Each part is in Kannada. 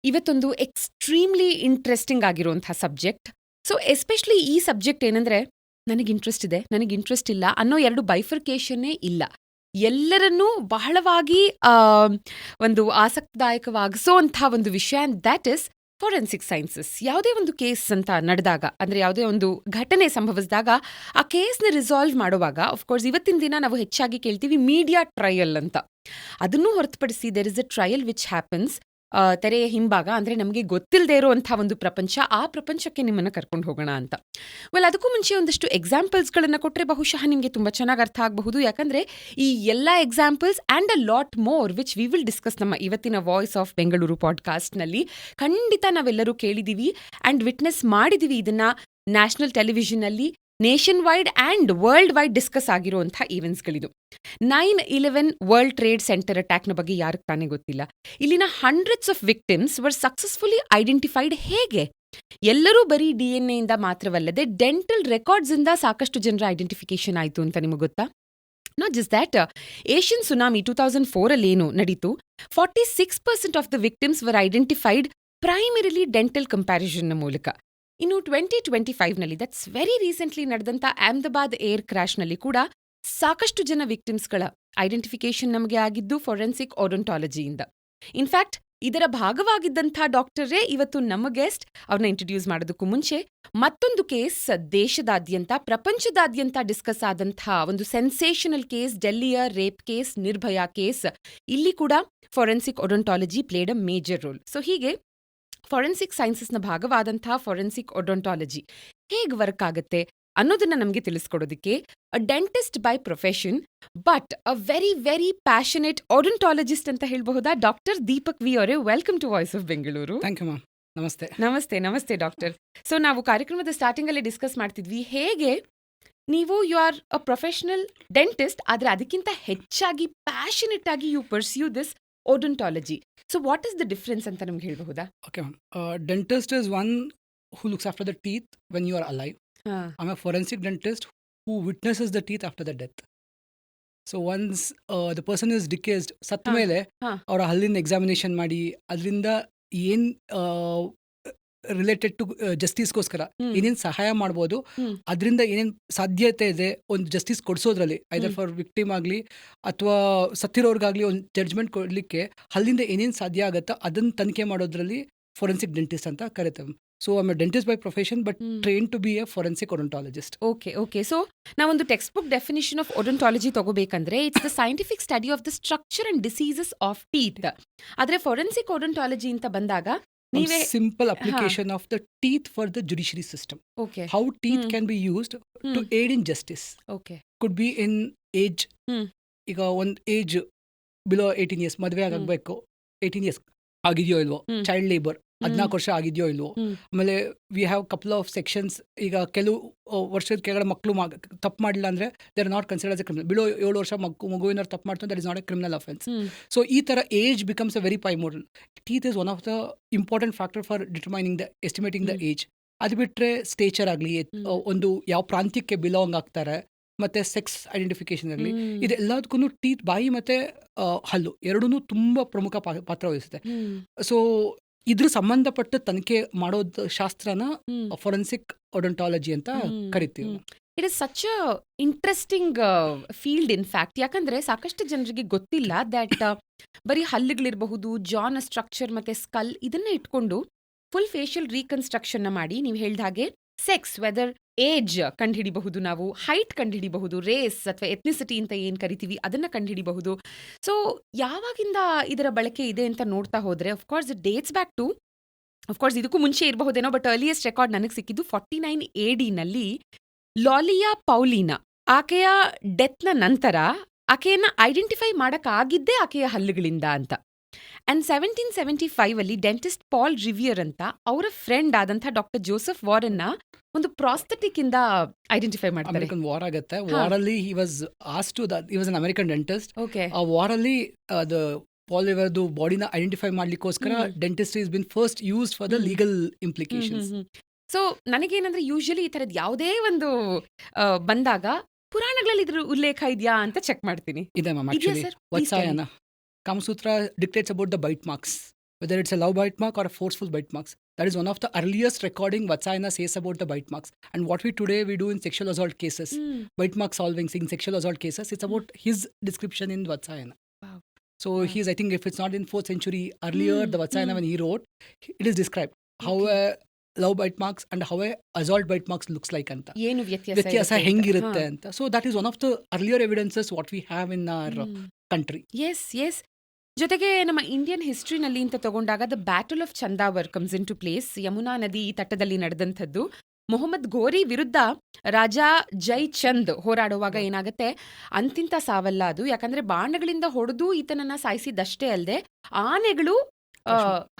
ಇವತ್ತೊಂದು ಎಕ್ಸ್ಟ್ರೀಮ್ಲಿ ಇಂಟ್ರೆಸ್ಟಿಂಗ್ ಆಗಿರುವಂತಹ ಸಬ್ಜೆಕ್ಟ್. ಸೊ ಎಸ್ಪೆಷಲಿ ಈ ಸಬ್ಜೆಕ್ಟ್ ಏನಂದ್ರೆ ನನಗೆ ಇಂಟ್ರೆಸ್ಟ್ ಇದೆ, ನನಗೆ ಇಂಟ್ರೆಸ್ಟ್ ಇಲ್ಲ ಅನ್ನೋ ಎರಡು ಬೈಫರ್ಕೇಶನ್ನೇ ಇಲ್ಲ. ಎಲ್ಲರನ್ನೂ ಬಹಳವಾಗಿ ಒಂದು ಆಸಕ್ತಿದಾಯಕವಾಗಿಸೋ ಅಂಥ ಒಂದು ವಿಷಯ, ದ್ಯಾಟ್ ಇಸ್ ಫೋರೆನ್ಸಿಕ್ ಸೈನ್ಸಸ್. ಯಾವುದೇ ಒಂದು ಕೇಸ್ ಅಂತ ನಡೆದಾಗ, ಅಂದರೆ ಯಾವುದೇ ಒಂದು ಘಟನೆ ಸಂಭವಿಸಿದಾಗ ಆ ಕೇಸ್ನ ರಿಸಾಲ್ವ್ ಮಾಡುವಾಗ ಆಫ್ಕೋರ್ಸ್ ಇವತ್ತಿನ ದಿನ ನಾವು ಹೆಚ್ಚಾಗಿ ಕೇಳ್ತೀವಿ ಮೀಡಿಯಾ ಟ್ರಯಲ್ ಅಂತ. ಅದನ್ನೂ ಹೊರತುಪಡಿಸಿ there is a trial which happens ತೆರೆಯ ಹಿಂಭಾಗ, ಅಂದರೆ ನಮಗೆ ಗೊತ್ತಿಲ್ಲದೆ ಇರುವಂಥ ಒಂದು ಪ್ರಪಂಚ, ಆ ಪ್ರಪಂಚಕ್ಕೆ ನಿಮ್ಮನ್ನು ಕರ್ಕೊಂಡು ಹೋಗೋಣ ಅಂತ. ಅದಕ್ಕೂ ಮುಂಚೆ ಒಂದಷ್ಟು ಎಕ್ಸಾಂಪಲ್ಸ್ಗಳನ್ನು ಕೊಟ್ಟರೆ ಬಹುಶಃ ನಿಮಗೆ ತುಂಬ ಚೆನ್ನಾಗಿ ಅರ್ಥ ಆಗಬಹುದು. ಯಾಕಂದರೆ ಈ ಎಲ್ಲ examples and a lot more which we will discuss ನಮ್ಮ ಇವತ್ತಿನ ವಾಯ್ಸ್ ಆಫ್ ಬೆಂಗಳೂರು ಪಾಡ್ಕಾಸ್ಟ್ನಲ್ಲಿ ಖಂಡಿತ ನಾವೆಲ್ಲರೂ ಕೇಳಿದ್ದೀವಿ ಆ್ಯಂಡ್ ವಿಟ್ನೆಸ್ ಮಾಡಿದ್ದೀವಿ. ಇದನ್ನು ನ್ಯಾಷನಲ್ ಟೆಲಿವಿಷನ್ನಲ್ಲಿ nation wide and world wide discuss ಆಗಿರುವಂಥ ಈವೆಂಟ್ಸ್ಗಳಿದು. 9/11 ವರ್ಲ್ಡ್ ಟ್ರೇಡ್ ಸೆಂಟರ್ ಅಟ್ಯಾಕ್ನ ಬಗ್ಗೆ ಯಾರಿಗೆ ತಾನೇ ಗೊತ್ತಿಲ್ಲ. ಇಲ್ಲಿನ hundreds of victims were successfully identified. ಹೇಗೆ? ಎಲ್ಲರೂ ಬರೀ DNA ಇಂದ ಮಾತ್ರವಲ್ಲದೆ ಡೆಂಟಲ್ ರೆಕಾರ್ಡ್ಸ್ ಇಂದ ಸಾಕಷ್ಟು ಜನರ ಐಡೆಂಟಿಫಿಕೇಶನ್ ಆಯಿತು ಅಂತ ನಿಮಗೆ ಗೊತ್ತಾ? Not just that, Asian tsunami 2004 ಅಲ್ಲಿ ಏನು ನಡೀತು, 46% of the victims were identified primarily dental ಕಂಪ್ಯಾರಿಸನ್ನ ಮೂಲಕ. ಇನ್ನು 2025ನಲ್ಲಿ, ದಟ್ಸ್ ವೆರಿ ರೀಸೆಂಟ್ಲಿ ನಡೆದಂಥ ಅಹಮದಾಬಾದ್ ಏರ್ ಕ್ರಾಶ್ನಲ್ಲಿ ಕೂಡ ಸಾಕಷ್ಟು ಜನ ವಿಕ್ಟಿಮ್ಸ್ಗಳ ಐಡೆಂಟಿಫಿಕೇಶನ್ ನಮಗೆ ಆಗಿದ್ದು ಫೋರೆನ್ಸಿಕ್ ಓಡೋಂಟಾಲಜಿಯಿಂದ. ಇನ್ಫ್ಯಾಕ್ಟ್ ಇದರ ಭಾಗವಾಗಿದ್ದಂಥ ಡಾಕ್ಟರೇ ಇವತ್ತು ನಮ್ಮ ಗೆಸ್ಟ್. ಅವ್ರನ್ನ ಇಂಟ್ರೊಡ್ಯೂಸ್ ಮಾಡೋದಕ್ಕೂ ಮುಂಚೆ ಮತ್ತೊಂದು ಕೇಸ್ ದೇಶದಾದ್ಯಂತ, ಪ್ರಪಂಚದಾದ್ಯಂತ ಡಿಸ್ಕಸ್ ಆದಂಥ ಒಂದು ಸೆನ್ಸೇಷನಲ್ ಕೇಸ್, ಡೆಲ್ಲಿಯ ರೇಪ್ ಕೇಸ್, ನಿರ್ಭಯಾ ಕೇಸ್. ಇಲ್ಲಿ ಕೂಡ forensic odontology played a major role. So ಹೀಗೆ ಫೋರೆನ್ಸಿಕ್ ಸೈನ್ಸಸ್ನ ಭಾಗವಾದಂಥ ಫೋರೆನ್ಸಿಕ್ ಓಡೋಂಟಾಲಜಿ ಹೇಗೆ ವರ್ಕ್ ಆಗುತ್ತೆ ಅನ್ನೋದನ್ನ ನಮಗೆ ತಿಳಿಸ್ಕೊಡೋದಕ್ಕೆ a dentist by profession but a very very passionate odontologist ಅಂತ ಹೇಳಬಹುದಾ, ಡಾಕ್ಟರ್ ದೀಪಕ್ ವಿ ಅವರೇ. Welcome to voice of Bengaluru. Thank you ma'am. ನಮಸ್ತೆ. ನಮಸ್ತೆ. ನಮಸ್ತೆ ಡಾಕ್ಟರ್. ಸೊ ನಾವು ಕಾರ್ಯಕ್ರಮದ ಸ್ಟಾರ್ಟಿಂಗ್ ಅಲ್ಲಿ ಡಿಸ್ಕಸ್ ಮಾಡ್ತಿದ್ವಿ, ಹೇಗೆ ನೀವು you are a professional dentist, ಆದರೆ ಅದಕ್ಕಿಂತ ಹೆಚ್ಚಾಗಿ ಪ್ಯಾಷನೇಟ್ ಆಗಿ you pursue this odontology. So what is the difference ಅಂತ ನಮ್ಗೆ ಹೇಳಬಹುದಾ? Okay ma'am. Dentist is one who looks after the teeth when you are alive. I'm a forensic dentist who witnesses the teeth after the death. So once the person is deceased, ಸತ್ತ ಮೇಲೆ ಅವರ ಹಲ್ಲಿನ ಎಕ್ಸಾಮಿನೇಷನ್ ಮಾಡಿ ಅದರಿಂದ ಏನು ರಿಲೇಟೆಡ್ ಟು ಜಸ್ಟಿಸ್ಗೋಸ್ಕರ ಏನೇನು ಸಹಾಯ ಮಾಡ್ಬೋದು, ಅದರಿಂದ ಏನೇನು ಸಾಧ್ಯತೆ ಇದೆ ಒಂದು ಜಸ್ಟಿಸ್ ಕೊಡಿಸೋದ್ರಲ್ಲಿ, ಐದರ್ ಫಾರ್ ವಿಕ್ಟಿಮ್ ಆಗಲಿ ಅಥವಾ ಸತ್ತಿರೋರ್ಗಾಗಲಿ ಒಂದು ಜಡ್ಜ್ಮೆಂಟ್ ಕೊಡಲಿಕ್ಕೆ ಹಲ್ಲಿಂದ ಏನೇನು ಸಾಧ್ಯ ಆಗುತ್ತೋ ಅದನ್ನು ತನಿಖೆ ಮಾಡೋದ್ರಲ್ಲಿ ಫೋರೆನ್ಸಿಕ್ ಡೆಂಟಿಸ್ಟ್ ಅಂತ ಕರಿತೇವೆ. So I am a dentist by profession but train to be a forensic odontologist. Okay. So ನಾವೊಂದು textbook definition of odontology ತಗೋಬೇಕಂದ್ರೆ it's the scientific study of the structure and diseases of teeth. ಆದರೆ ಫೋರೆನ್ಸಿಕ್ ಓಡೋಂಟಾಲಜಿ ಅಂತ ಬಂದಾಗ ನೀವೇ simple application of the teeth for the judiciary system. Okay. How teeth can be used to aid in justice. Okay. Could be in age. ಈಗ ಒಂದು ಏಜ್ ಬಿಲೋ 18 years ಮದುವೆ ಆಗಬೇಕು, 18 years ಆಗಿದೆಯೋ ಇಲ್ವೋ, ಚೈಲ್ಡ್ ಲೇಬರ್ 14 ವರ್ಷ ಆಗಿದೆಯೋ ಇಲ್ವೋ. ಆಮೇಲೆ we have couple of sections. ಈಗ ಕೆಲವು ವರ್ಷದ ಕೆಳಗಡೆ ಮಕ್ಕಳು ತಪ್ಪು ಮಾಡಿಲ್ಲ ಅಂದರೆ they are not considered as a criminal. Below 7 ವರ್ಷ ಮಗುವಿನವ್ರು ತಪ್ಪು ಮಾಡ್ತಾರೆ, that is not a criminal offence. So ಈ ಥರ age becomes a very primordial. Teeth is one of the important factor for determining the estimating the age. ಅದು ಬಿಟ್ಟರೆ ಸ್ಟೇಚರ್ ಆಗಲಿ, ಒಂದು ಯಾವ ಪ್ರಾಂತ್ಯಕ್ಕೆ ಬಿಲಾಂಗ್ ಆಗ್ತಾರೆ, ಮತ್ತು ಸೆಕ್ಸ್ ಐಡೆಂಟಿಫಿಕೇಶನ್ ಆಗಲಿ, ಇದೆಲ್ಲದಕ್ಕೂ ಟೀತ್, ಬಾಯಿ ಮತ್ತು ಹಲ್ಲು ಎರಡೂ ತುಂಬ ಪ್ರಮುಖ ಪಾತ್ರ ವಹಿಸುತ್ತೆ. ಸೊ ಇದ್ರ ಸಂಬಂಧಪಟ್ಟ ತನಿಖೆ ಮಾಡೋದು ಶಾಸ್ತ್ರನ ಫೋರೆನ್ಸಿಕ್ ಓಡೋಂಟಾಲಜಿ ಅಂತ ಕರಿತೀವಿ. It is such a interesting field in fact. ಯಾಕಂದ್ರೆ ಸಾಕಷ್ಟು ಜನರಿಗೆ ಗೊತ್ತಿಲ್ಲ ದಟ್ ಬರೀ ಹಲ್ಲುಗಳಿರಬಹುದು, ಜಾನ ಸ್ಟ್ರಕ್ಚರ್ ಮತ್ತೆ ಸ್ಕಲ್ ಇದನ್ನ ಇಟ್ಕೊಂಡು ಫುಲ್ ಫೇಶಿಯಲ್ ರೀಕನ್ಸ್ಟ್ರಕ್ಷನ್ ಮಾಡಿ ನೀವು ಹೇಳಿದ ಹಾಗೆ ಸೆಕ್ಸ್, ವೆದರ್ ಏಜ್ ಕಂಡುಹಿಡಿಬಹುದು, ನಾವು ಹೈಟ್ ಕಂಡುಹಿಡಿಬಹುದು, ರೇಸ್ ಅಥವಾ ಎಥ್ನಿಸಿಟಿ ಅಂತ ಏನು ಕರಿತೀವಿ ಅದನ್ನ ಕಂಡುಹಿಡಿಬಹುದು. ಸೊ ಯಾವಾಗಿಂದ ಇದರ ಬಳಕೆ ಇದೆ ಅಂತ ನೋಡ್ತಾ ಹೋದ್ರೆ of course it dates back to, of course ಇದಕ್ಕೂ ಮುಂಚೆ ಇರಬಹುದೇನೋ, ಬಟ್ ಅರ್ಲಿಯೆಸ್ಟ್ ರೆಕಾರ್ಡ್ ನನಗೆ ಸಿಕ್ಕಿದ್ದು 49 AD ನಲ್ಲಿ ಲಾಲಿಯಾ ಪೌಲಿನಾ. ಆಕೆಯ ಡೆತ್ನ ನಂತರ ಆಕೆಯನ್ನ ಐಡೆಂಟಿಫೈ ಮಾಡಕ್ಕಾಗಿದ್ದೇ ಆಕೆಯ ಹಲ್ಲುಗಳಿಂದ ಅಂತ. ಅಂಡ್ 1775 ಅಲ್ಲಿ ಡೆಂಟಿಸ್ಟ್ ಪಾಲ್ ರಿವಿಯರ್ ಅಂತ ಅವರ ಫ್ರೆಂಡ್ ಆದಂಥ ಡಾಕ್ಟರ್ ಜೋಸೆಫ್ ವಾರನ್ನ ಒಂದು ಪ್ರಾಸ್ಥೆಟಿಕ್ ಇಂದ ಐಡೆಂಟಿಫೈ ಮಾಡ್ತಾರೆ. ಅಮೆರಿಕನ್ ವಾರ್ ಆಗುತ್ತೆ. ವಾರಲ್ಲಿ he was asked to he was an American dentist. Okay. ಆ ವಾರಲ್ಲಿ ಪಾಲ್ ರಿವಿಯರ್ದು ಬಾಡಿನ ಐಡೆಂಟಿಫೈ ಮಾಡ್ಲಿಕ್ಕೋಸ್ಕರ dentistry is been first used for the legal implications. So ನನಗೇನಂದ್ರೆ ಯೂಶಲಿ ಈ ಥರದ್ದು ಯಾವುದೇ ಒಂದು ಬಂದಾಗ ಪುರಾಣಗಳಲ್ಲಿ ಇದ್ರ ಉಲ್ಲೇಖ ಇದೆಯಾ ಅಂತ ಚೆಕ್ ಮಾಡ್ತೀನಿ. ಇದೆ ma'am. Actually Vatsyayana Kamasutra dictates about the bite marks. whether it's a love bite mark or a forceful bite marks. That is one of the earliest recording Vatsayana says about the bite marks. And what we do in sexual assault cases, bite mark solving in sexual assault cases, it's about his description in Vatsayana. Wow. So he's, I think, if it's not in 4th century, earlier the Vatsayana when he wrote, it is described how a love bite marks and how a assault bite marks looks like anta. ಏನು ವ್ಯತ್ಯಾಸ ಹೆಂಗಿರುತ್ತೆ ಅಂತ. So that is one of the earlier evidences what we have in our country. Yes ಜೊತೆಗೆ ನಮ್ಮ ಇಂಡಿಯನ್ ಹಿಸ್ಟ್ರಿನಲ್ಲಿ ಅಂತ ತಗೊಂಡಾಗ the battle of Chandawar comes in to place. Yamuna ನದಿ ತಟದಲ್ಲಿ ನಡೆದಂಥದ್ದು. ಮೊಹಮ್ಮದ್ ಗೋರಿ ವಿರುದ್ಧ ರಾಜಾ ಜೈ ಚಂದ್ ಹೋರಾಡುವಾಗ ಏನಾಗುತ್ತೆ, ಅಂತಿಂತ ಸಾವಲ್ಲ ಅದು. ಯಾಕಂದ್ರೆ ಬಾಣಗಳಿಂದ ಹೊಡೆದು ಈತನನ್ನ ಸಾಯಿಸಿದಷ್ಟೇ ಅಲ್ಲದೆ ಆನೆಗಳು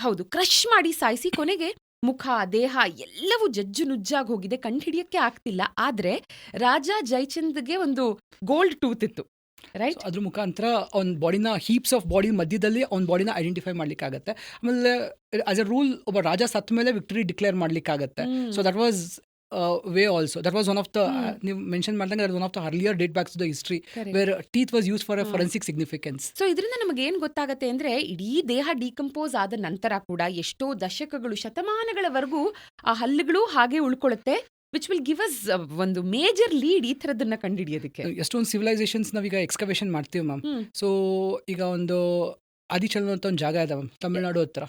ಹೌದು ಕ್ರಶ್ ಮಾಡಿ ಸಾಯಿಸಿ ಕೊನೆಗೆ ಮುಖ ದೇಹ ಎಲ್ಲವೂ ಜಜ್ಜು ನುಜ್ಜಾಗಿ ಹೋಗಿದೆ, ಕಂಡುಹಿಡಿಯಕ್ಕೆ ಆಗ್ತಿಲ್ಲ. ಆದ್ರೆ ರಾಜಾ ಜೈಚಂದ್ಗೆ ಒಂದು ಗೋಲ್ಡ್ ಟೂತ್ ಇತ್ತು, ರೈಟ್? ಅದ್ರ ಮುಖಾಂತರ ಅವ್ನ ಬಾಡಿನ ಹೀಪ್ಸ್ ಆಫ್ ಬಾಡಿ ಮಧ್ಯದಲ್ಲಿ ಅವ್ನ ಬಾಡಿನ ಐಡೆಂಟಿಫೈ ಮಾಡ್ಲಿಕ್ಕಾಗತ್ತೆ. ಆಮೇಲೆ ಆಸ್ ಎ ರೂಲ್ ಒಬ್ಬ ರಾಜ ಸತ್ತ ಮೇಲೆ ವಿಕ್ಟರಿ ಡಿಕ್ಲೇರ್ ಮಾಡ್ಲಿಕ್ಕಾಗತ್ತೆ. So that was way also. That was one of the ನೀವು ಮೆನ್ಷನ್ ಮಾಡಿದಂಗೆ that was one of the earlier date backs to the history where teeth was used for a forensic significance. So ಇದರಿಂದ ನಮಗೆ ಏನ್ ಗೊತ್ತಾಗತ್ತೆ ಅಂದ್ರೆ ಇಡೀ ದೇಹ ಡಿಕಂಪೋಸ್ ಆದ ನಂತರ ಕೂಡ ಎಷ್ಟೋ ದಶಕಗಳು ಶತಮಾನಗಳವರೆಗೂ ಆ ಹಲ್ಲುಗಳು ಹಾಗೆ ಉಳ್ಕೊಳ್ಳುತ್ತೆ, ವಿಚ್ ವಿಲ್ ಗಿವ್ ಅಸ್ ಒಂದು ಮೇಜರ್ ಲೀಡ್ ಈ ಥರದನ್ನ ಕಂಡುಹಿಡಿಯೋದಕ್ಕೆ. ಎಷ್ಟೊಂದು ಸಿವಿಲೈಸೇಷನ್ಸ್ ನಾವೀಗ ಎಕ್ಸ್ಕವೇಷನ್ ಮಾಡ್ತೀವಿ ಮ್ಯಾಮ್. ಸೊ ಈಗ ಒಂದು ಆದಿಚಲನ ಅಂತ ಒಂದು ಜಾಗ ಇದೆ ಮ್ಯಾಮ್, ತಮಿಳ್ನಾಡು ಹತ್ರ.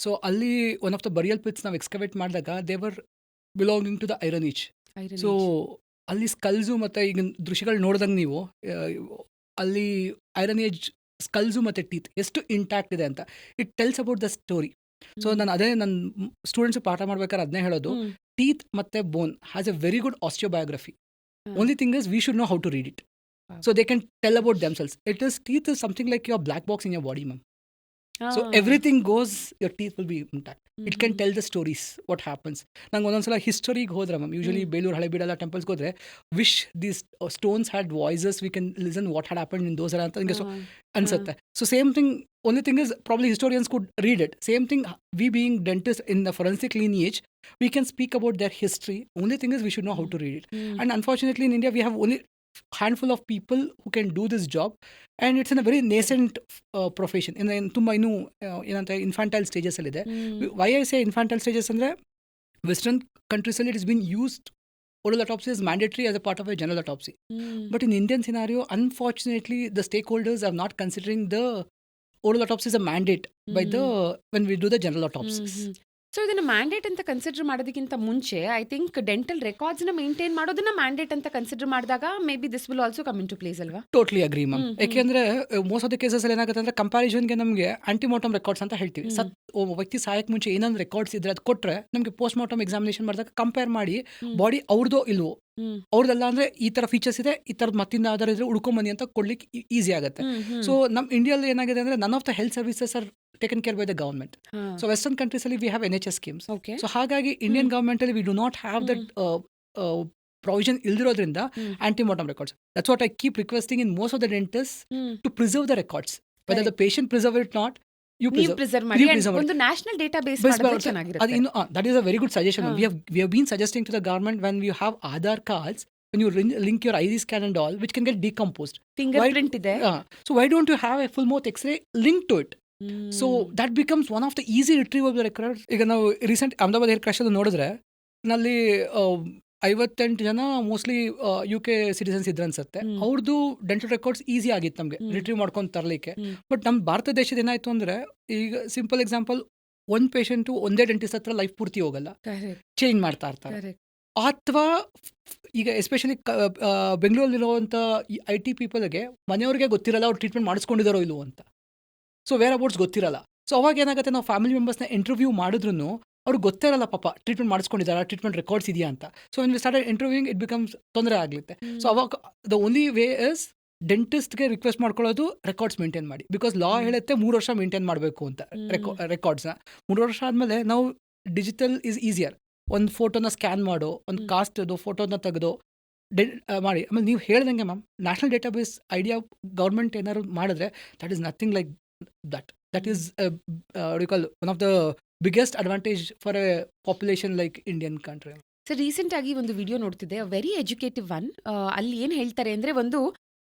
ಸೊ ಅಲ್ಲಿ one of the burial pits ನಾವು ಎಕ್ಸ್ಕವೇಟ್ ಮಾಡಿದಾಗ they were belonging to the Iron Age. So ಅಲ್ಲಿ ಸ್ಕಲ್ಸು ಮತ್ತು ಈಗ ದೃಶ್ಯಗಳು ನೋಡಿದಂಗೆ ನೀವು ಅಲ್ಲಿ ಐರನ್ ಏಜ್ ಸ್ಕಲ್ಸು ಮತ್ತು ಟೀತ್ ಎಷ್ಟು ಇಂಟ್ಯಾಕ್ಟ್ ಇದೆ ಅಂತ it tells about the story. So ನಾನು ಅದೇ ನನ್ನ ಸ್ಟೂಡೆಂಟ್ಸ್ ಪಾಠ ಮಾಡ್ಬೇಕಾದ್ರೆ ಅದನ್ನೇ ಹೇಳೋದು, ಟೀತ್ ಮತ್ತು bone has a very good osteobiography. Only thing is we should know how to read it. So they can tell about themselves. It is teeth is something like your black box in your body ma'am. So everything goes, your teeth will be intact. It can tell the stories, what happens. ನಂಗೆ ಒಂದೊಂದ್ಸಲ ಹಿಸ್ಟರಿಗೆ ಹೋದ್ರೆ ಮ್ಯಾಮ್, ಯೂಶಲಿ ಬೇಲೂರು ಹಳೆಬೀಡೆಲ್ಲ ಟೆಂಪಲ್ಸ್ಗೆ ಹೋದ್ರೆ wish these stones had voices, we can listen what had happen in those ಅಂತ ನನಗೆ ಅನ್ಸುತ್ತೆ. So same thing, only thing is probably historians could read it. Same thing we being dentist in the forensic lineage, we can speak about their history. Only thing is we should know how to read it. And unfortunately in India we have only handful of people who can do this job, and it's in a very nascent profession. In ತುಂಬ ಇನ್ನೂ ಏನಂತ ಇನ್ಫ್ಯಾಂಟೈಲ್ ಸ್ಟೇಜಸ್ ಅಲ್ಲಿದೆ. Why I say infantile stages ಅಂದರೆ ವೆಸ್ಟರ್ನ್ ಕಂಟ್ರೀಸಲ್ಲಿ it is been used. oral autopsy is mandatory as a part of a general autopsy. But in Indian scenario, unfortunately the stakeholders are not considering the oral autopsy as a mandate by the when we do the general autopsies. So ಇದನ್ನ ಮ್ಯಾಂಡೇಟ್ ಅಂತ ಕನ್ಸಿಡರ್ ಮಾಡೋದಕ್ಕಿಂತ ಮುಂಚೆ ಐ ಥಿಂಕ್ ಡೆಂಟಲ್ ರೆಕಾರ್ಡ್ಸ್ನ ಮೇಂಟೈನ್ ಮಾಡೋದನ್ನ ಮ್ಯಾಂಡೇಟ್ ಅಂತ ಕನ್ಸಿಡರ್ ಮಾಡಿದಾಗ maybe this will also come in to place ಅಲ್ವಾ? Totally agree ma'am. ಯಾಕೆಂದ್ರೆ ಮೋಸ್ಟ್ ಆಫ್ ದ ಕೇಸಸ್ ಅಲ್ಲಿ ಏನಾಗುತ್ತೆ ಅಂದ್ರೆ ಕಂಪ್ಯಾರಿಸನ್ಗೆ ನಮಗೆ ಆಂಟಿಮಾರ್ಟಮ್ ರೆಕಾರ್ಡ್ಸ್ ಅಂತ ಹೇಳ್ತೀವಿ. ವ್ಯಕ್ತಿ ಸಾಯಕ್ಕೆ ಮುಂಚೆ ಏನೊಂದು ರೆಕಾರ್ಡ್ಸ್ ಇದ್ರೆ ಅದು ಕೊಟ್ರೆ ನಮಗೆ ಪೋಸ್ಟ್ ಮಾರ್ಟಮ್ ಎಕ್ಸಾಮಿನೇಷನ್ ಮಾಡಿದಾಗ ಕಂಪೇರ್ ಮಾಡಿ ಬಾಡಿ ಅವ್ರದ್ದೋ ಇಲ್ವೋ, ಅವ್ರದ್ದೆಲ್ಲ ಅಂದ್ರೆ ಈ ತರ ಫೀಚರ್ಸ್ ಇದೆ, ಈ ತರದ ಮತ್ತಿಂದ ಆಧಾರ ಇದ್ರೆ ಉಳ್ಕೊಂಬನ್ನಿ ಅಂತ ಕೊಡ್ಲಿಕ್ಕೆ ಈಸಿ ಆಗುತ್ತೆ. ಸೊ ನಮ್ಮ ಇಂಡಿಯಾದಲ್ಲಿ ಏನಾಗಿದೆ ಅಂದ್ರೆ none of the health services are taken care by the government. So western countries ಅಲ್ಲಿ we have NHS schemes. So ಹಾಗಾಗಿ ಇಂಡಿಯನ್ ಗವರ್ಮೆಂಟ್ ಅಲ್ಲಿ we do not have that provision ಇಲ್ದಿರೋದ್ರಿಂದ antemortem records. That's what I keep requesting in most of the dentist to preserve the records. Whether the patient preserve it not, you preserve ಒಂದು ನ್ಯಾಷನಲ್ ಡೇಟಾಬೇಸ್ ಮಾಡಿದ್ರೆ ಚೆನ್ನಾಗಿರುತ್ತೆ. That is a very good suggestion. We have been suggesting to the government when you have Aadhaar cards, when you link your ID scan and all, which can get decomposed. Fingerprint ಇದೆ. So why don't you have a full mouth X-ray linked to it? So that becomes one of the easy retrievable records. ಈಗ ನಾವು ರೀಸೆಂಟ್ ಅಹಮದಾಬಾದ್ ಏರ್ ಕ್ರಾಶ್ ನೋಡಿದ್ರೆ ನಲ್ಲಿ 58 ಜನ ಮೋಸ್ಟ್ಲಿ UK ಸಿಟಿಸನ್ಸ್ ಇದ್ರ ಅನ್ಸುತ್ತೆ. ಅವ್ರದ್ದು ಡೆಂಟಲ್ ರೆಕಾರ್ಡ್ಸ್ ಈಸಿ ಆಗಿತ್ತು ನಮಗೆ ರಿಟ್ರೀವ್ ಮಾಡ್ಕೊಂಡು ತರಲಿಕ್ಕೆ. ಬಟ್ ನಮ್ಮ ಭಾರತ ದೇಶದ ಏನಾಯ್ತು ಅಂದ್ರೆ, ಈಗ ಸಿಂಪಲ್ ಎಕ್ಸಾಂಪಲ್, ಒಂದು ಪೇಷಂಟು ಒಂದೇ ಡೆಂಟಿಸ್ಟ್ ಹತ್ರ ಲೈಫ್ ಪೂರ್ತಿ ಹೋಗಲ್ಲ, ಚೇಂಜ್ ಮಾಡ್ತಾ ಇರ್ತಾರೆ. ಅಥವಾ ಈಗ ಎಸ್ಪೆಷಲಿ ಬೆಂಗಳೂರಲ್ಲಿರುವಂಥ IT ಪೀಪಲ್ಗೆ ಮನೆಯವ್ರಿಗೆ ಗೊತ್ತಿರಲ್ಲ ಅವ್ರು ಟ್ರೀಟ್ಮೆಂಟ್ ಮಾಡಿಸ್ಕೊಂಡಿದ್ದಾರೋ ಇಲ್ವೋ ಅಂತ. ಸೊ ವೇರ್ ಅಬೌಟ್ಸ್ ಗೊತ್ತಿರಲ್ಲ. ಸೊ ಅವಾಗ ಏನಾಗುತ್ತೆ, ನಾವು ಫ್ಯಾಮಿಲಿ ಮೆಂಬರ್ಸ್ನ ಇಂಟರ್ವ್ಯೂ ಮಾಡಿದ್ರು ಅವ್ರಿಗೆ ಗೊತ್ತಿರಲ್ಲ ಪಾಪ ಟ್ರೀಟ್ಮೆಂಟ್ ಮಾಡಿಸ್ಕೊಂಡಿದ್ದಾರೆ, ಟ್ರೀಟ್ಮೆಂಟ್ ರೆಕಾರ್ಡ್ಸ್ ಇದೆಯಾ ಅಂತ. So when we started interviewing it becomes ತೊಂದರೆ ಆಗುತ್ತೆ. ಸೊ ಅವಾಗ ದ ಓನ್ಲಿ ವೇ ಇಸ್ ಡೆಂಟಿಸ್ಟ್ಗೆ ರಿಕ್ವೆಸ್ಟ್ ಮಾಡ್ಕೊಳ್ಳೋದು ರೆಕಾರ್ಡ್ಸ್ ಮೇಂಟೈನ್ ಮಾಡಿ. ಬಿಕಾಸ್ ಲಾ ಹೇಳುತ್ತೆ 3 ವರ್ಷ ಮೇಂಟೈನ್ ಮಾಡಬೇಕು ಅಂತ ರೆಕಾರ್ಡ್ಸ್ನ. 3 ವರ್ಷ ಆದಮೇಲೆ ನಾವು ಡಿಜಿಟಲ್ ಈಸ್ ಈಸಿಯರ್. ಒಂದು ಫೋಟೋನ ಸ್ಕ್ಯಾನ್ ಮಾಡೋ, ಒಂದು ಕಾಸ್ಟ್ದು ಫೋಟೋನ ತೆಗೆದು ಮಾಡಿ. ಆಮೇಲೆ ನೀವು ಹೇಳ್ದಂಗೆ ma'am, national database idea government ಏನಾದ್ರು ಮಾಡಿದ್ರೆ that is nothing like that is one of the biggest advantage for a population like Indian country. Sir, recent ಆಗಿ ಒಂದು ವಿಡಿಯೋ ನೋಡ್ತಿದ್ದೆ, ವೆರಿ ಎಜುಕೇಟಿವ್ ಒನ್. ಅಲ್ಲಿ ಏನ್ ಹೇಳ್ತಾರೆ ಅಂದ್ರೆ, ಒಂದು